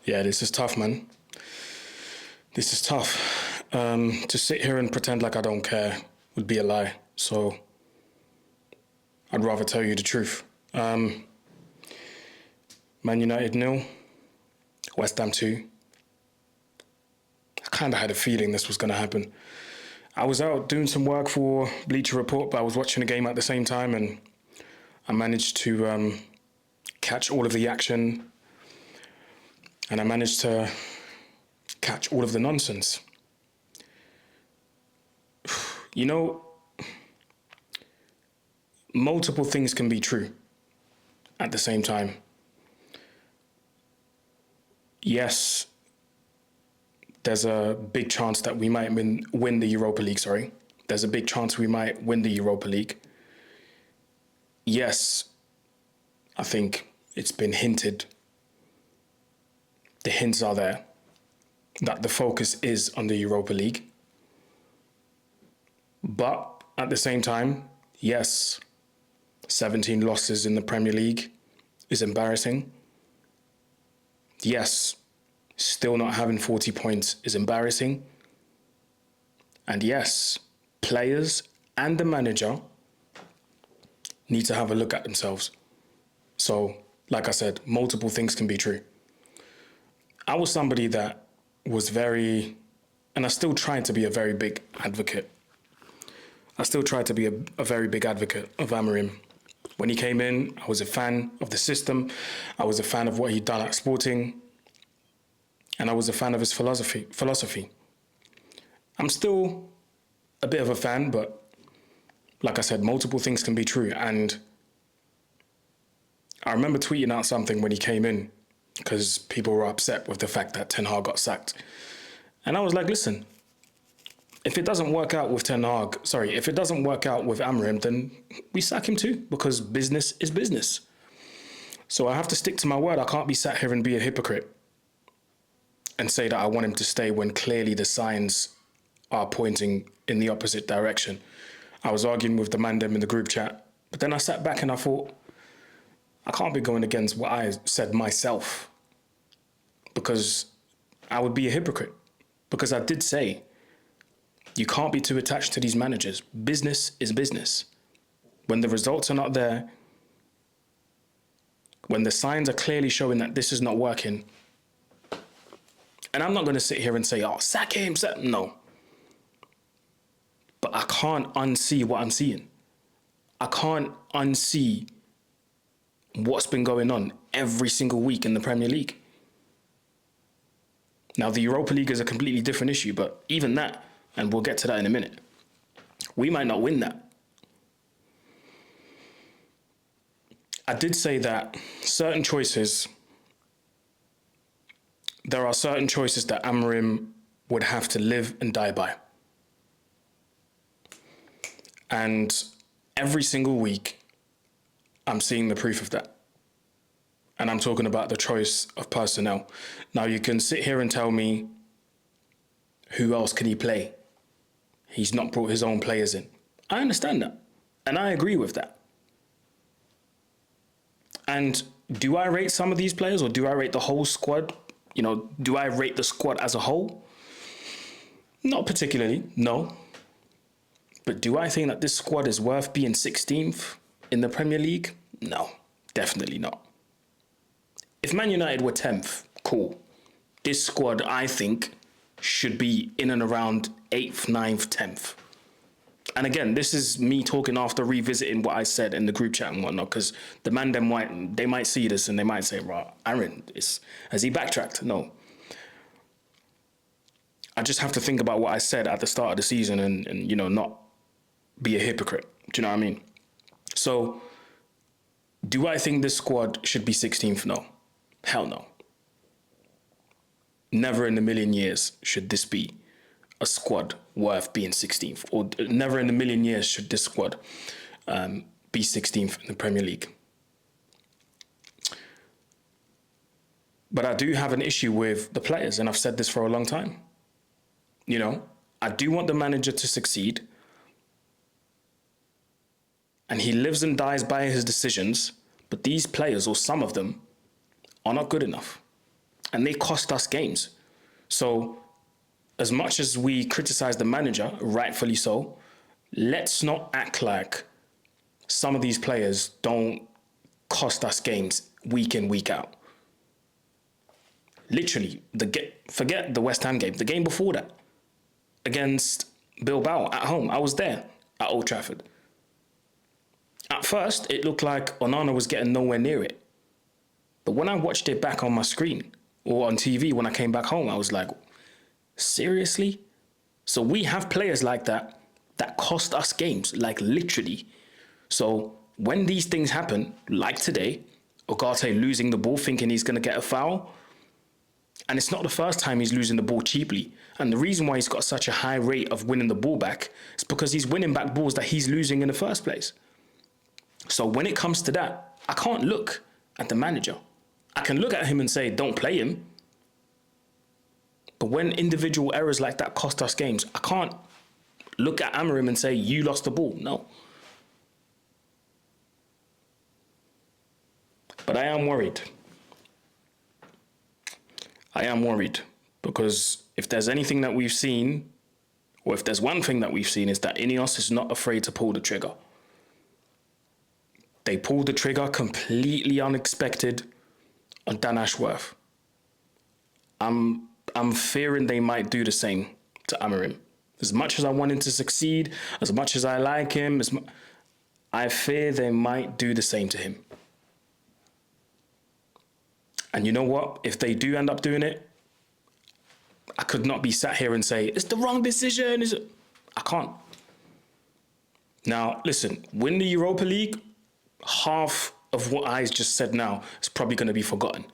Yeah, this is tough, man. This is tough. To sit here and pretend like I don't care would be a lie. So I'd rather tell you the truth. Man United 0, West Ham 2. I kind of had a feeling this was going to happen. I was out doing some work for Bleacher Report, but I was watching the game at the same time, and I managed to catch all of the action, and I managed to catch all of the nonsense. You know, multiple things can be true at the same time. Yes, there's a big chance that we might win the Europa League, sorry. There's a big chance we might win the Europa League. Yes, I think it's been hinted. The hints are there that the focus is on the Europa League. But at the same time, yes, 17 losses in the Premier League is embarrassing. Yes, still not having 40 points is embarrassing. And yes, players and the manager need to have a look at themselves. So, like I said, multiple things can be true. I was somebody that was very, and I still try to be a very big advocate. I still try to be a very big advocate of Amorim. When he came in, I was a fan of the system. I was a fan of what he'd done at Sporting. And I was a fan of his philosophy. I'm still a bit of a fan, but like I said, multiple things can be true. And I remember tweeting out something when he came in because people were upset with the fact that Ten Hag got sacked. And I was like, listen, if it doesn't work out with if it doesn't work out with Amorim, then we sack him too, because business is business. So I have to stick to my word. I can't be sat here and be a hypocrite and say that I want him to stay when clearly the signs are pointing in the opposite direction. I was arguing with the man them in the group chat, but then I sat back and I thought, I can't be going against what I said myself, because I would be a hypocrite. Because I did say, you can't be too attached to these managers. Business is business. When the results are not there, when the signs are clearly showing that this is not working, and I'm not going to sit here and say, oh, sack him, no. But I can't unsee what I'm seeing. I can't unsee what's been going on every single week in the Premier League. Now, the Europa League is a completely different issue, but even that, and we'll get to that in a minute, we might not win that. I did say that there are certain choices that Amorim would have to live and die by. And every single week, I'm seeing the proof of that. And I'm talking about the choice of personnel. Now, you can sit here and tell me, who else can he play? He's not brought his own players in. I understand that. And I agree with that. And do I rate some of these players, or do I rate the whole squad? You know, do I rate the squad as a whole? Not particularly, no. But do I think that this squad is worth being 16th in the Premier League? No, definitely not. If Man United were 10th, cool. This squad, I think, should be in and around 8th, 9th, 10th. And again, this is me talking after revisiting what I said in the group chat and whatnot, because the man they might see this and they might say, right, Aaron, has he backtracked? No. I just have to think about what I said at the start of the season and you know, not be a hypocrite. Do you know what I mean? So, do I think this squad should be 16th? No. Hell no. Never in a million years should this be a squad worth being 16th, or never in a million years should this squad be 16th in the Premier League. But I do have an issue with the players, and I've said this for a long time. You know, I do want the manager to succeed, and he lives and dies by his decisions, but these players, or some of them, are not good enough, and they cost us games. So as much as we criticize the manager, rightfully so, let's not act like some of these players don't cost us games week in, week out. Literally, forget the West Ham game, the game before that, against Bilbao at home. I was there at Old Trafford. At first, it looked like Onana was getting nowhere near it. But when I watched it back on my screen or on TV when I came back home, I was like, seriously? So we have players like that cost us games, like literally. So when these things happen, like today, Ugarte losing the ball thinking he's going to get a foul, and it's not the first time he's losing the ball cheaply. And the reason why he's got such a high rate of winning the ball back is because he's winning back balls that he's losing in the first place. So when it comes to that, I can't look at the manager. I can look at him and say, don't play him. But when individual errors like that cost us games, I can't look at Amorim and say, you lost the ball. No. But I am worried. I am worried because if there's anything that we've seen, or if there's one thing that we've seen, is that Ineos is not afraid to pull the trigger. They pulled the trigger completely unexpected on Dan Ashworth. I'm fearing they might do the same to Amorim. As much as I want him to succeed, as much as I like him, I fear they might do the same to him. And you know what? If they do end up doing it, I could not be sat here and say, it's the wrong decision. I can't. Now, listen, win the Europa League, half of what I just said now is probably going to be forgotten.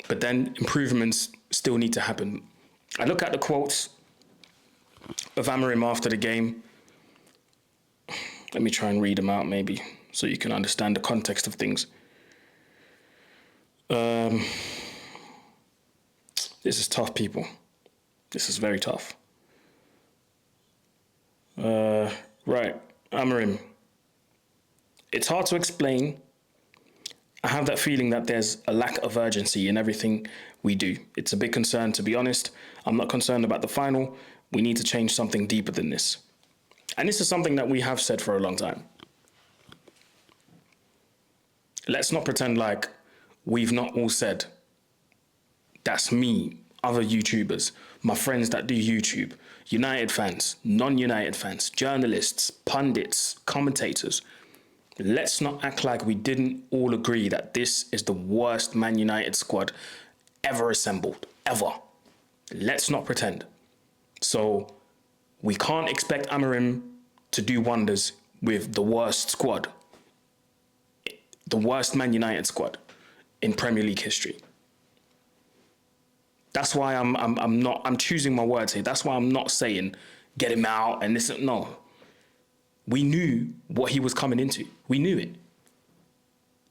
But then improvements still need to happen. I look at the quotes of Amorim after the game. Let me try and read them out maybe so you can understand the context of things. This is tough, people. This is very tough. Right, Amorim. It's hard to explain. I have that feeling that there's a lack of urgency in everything we do. It's a big concern, to be honest. I'm not concerned about the final. We need to change something deeper than this. And this is something that we have said for a long time. Let's not pretend like we've not all said. That's me, other YouTubers, my friends that do YouTube, United fans, non-United fans, journalists, pundits, commentators. Let's not act like we didn't all agree that this is the worst Man United squad ever assembled, ever. Let's not pretend. So we can't expect Amorim to do wonders with the worst squad, the worst Man United squad in Premier League history. That's why I'm choosing my words here. That's why I'm not saying get him out and this. No. We knew what he was coming into. We knew it.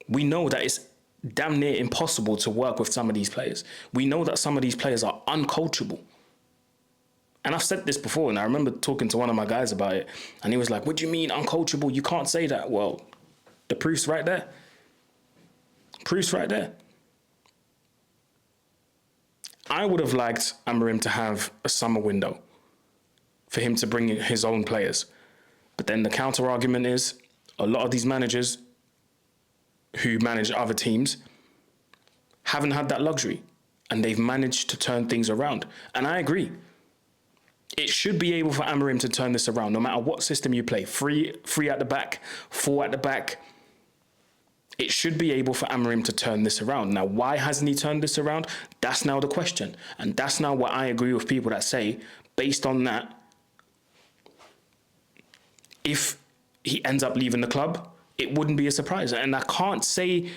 We know that it's damn near impossible to work with some of these players. We know that some of these players are uncoachable. And I've said this before, and I remember talking to one of my guys about it, and he was like, what do you mean uncoachable? You can't say that. Well, the proof's right there. Proof's right there. I would have liked Amorim to have a summer window for him to bring in his own players. But then the counter argument is a lot of these managers who manage other teams haven't had that luxury, and they've managed to turn things around. And I agree. It should be able for Amorim to turn this around, no matter what system you play. Three at the back, 4 at the back. It should be able for Amorim to turn this around. Now, why hasn't he turned this around? That's now the question. And that's now what I agree with people that say, based on that, if he ends up leaving the club, it wouldn't be a surprise. And I can't say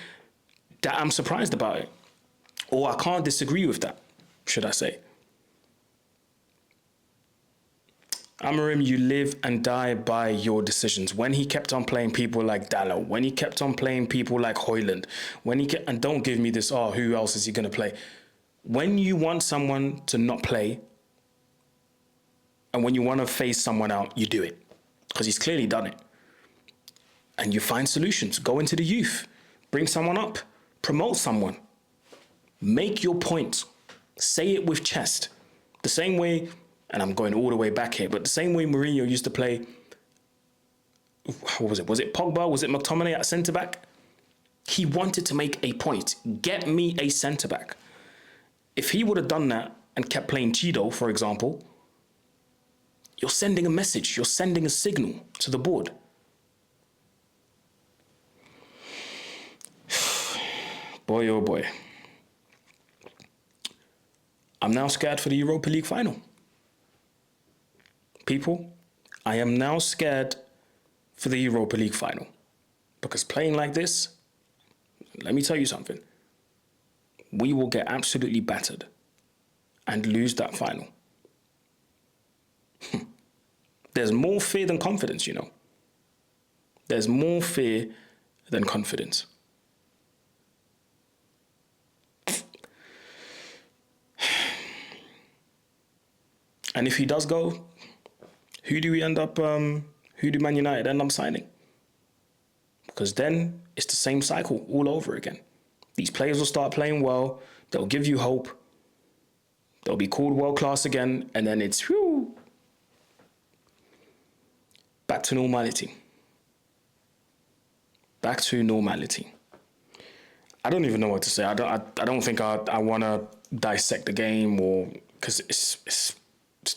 that I'm surprised about it. Or I can't disagree with that, should I say. Amorim, you live and die by your decisions. When he kept on playing people like Dallo, when he kept on playing people like Højlund, and don't give me this, oh, who else is he going to play? When you want someone to not play, and when you want to phase someone out, you do it. Because he's clearly done it. And you find solutions. Go into the youth. Bring someone up. Promote someone. Make your point. Say it with chest. The same way, and I'm going all the way back here, but the same way Mourinho used to play, what was it? Was it Pogba? Was it McTominay at centre-back? He wanted to make a point. Get me a centre-back. If he would have done that and kept playing Chido, for example, you're sending a message. You're sending a signal to the board. Boy, oh boy. I'm now scared for the Europa League final. People, I am now scared for the Europa League final. Because playing like this, let me tell you something. We will get absolutely battered and lose that final. There's more fear than confidence, you know. There's more fear than confidence. And if he does go, who do Man United end up signing? Because then it's the same cycle all over again. These players will start playing well. They'll give you hope. They'll be called world class again. And then it's back to normality. Back to normality. I don't even know what to say. I don't think I want to dissect the game, or because it's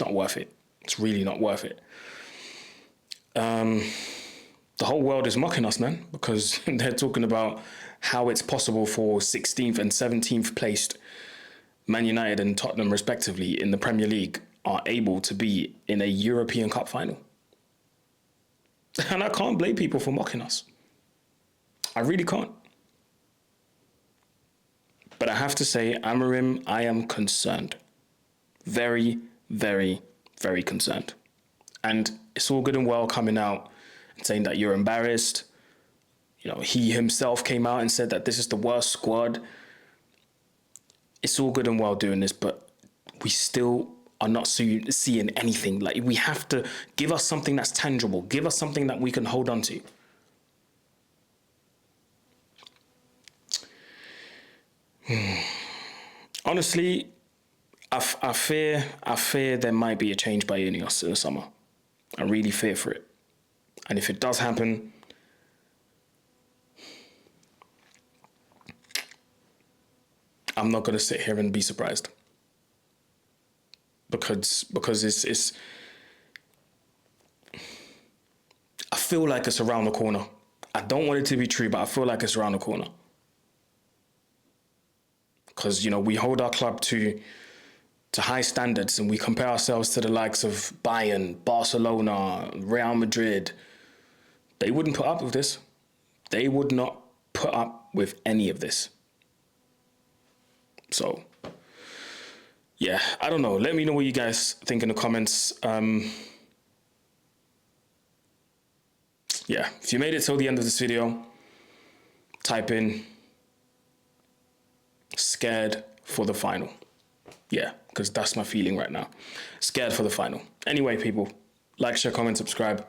not worth it. It's really not worth it. The whole world is mocking us, man, because they're talking about how it's possible for 16th and 17th placed Man United and Tottenham, respectively, in the Premier League are able to be in a European Cup final. And I can't blame people for mocking us. I really can't. But I have to say, Amorim, I am concerned. Very, very, very concerned. And it's all good and well coming out and saying that you're embarrassed. You know, he himself came out and said that this is the worst squad. It's all good and well doing this, but we still are not seeing anything. Like, we have to give us something that's tangible. Give us something that we can hold on to. Honestly, I fear there might be a change by Ineos in the summer. I really fear for it. And if it does happen, I'm not going to sit here and be surprised. Because it's I feel like it's around the corner. I don't want it to be true, but I feel like it's around the corner. Because, you know, we hold our club to high standards and we compare ourselves to the likes of Bayern, Barcelona, Real Madrid. They wouldn't put up with this. They would not put up with any of this. So, yeah, I don't know. Let me know what you guys think in the comments. Yeah, if you made it till the end of this video, type in scared for the final. Yeah, because that's my feeling right now. Scared for the final. Anyway, people, like, share, comment, subscribe,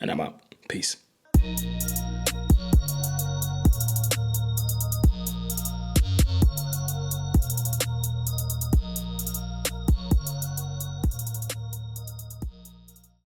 and I'm out. Peace.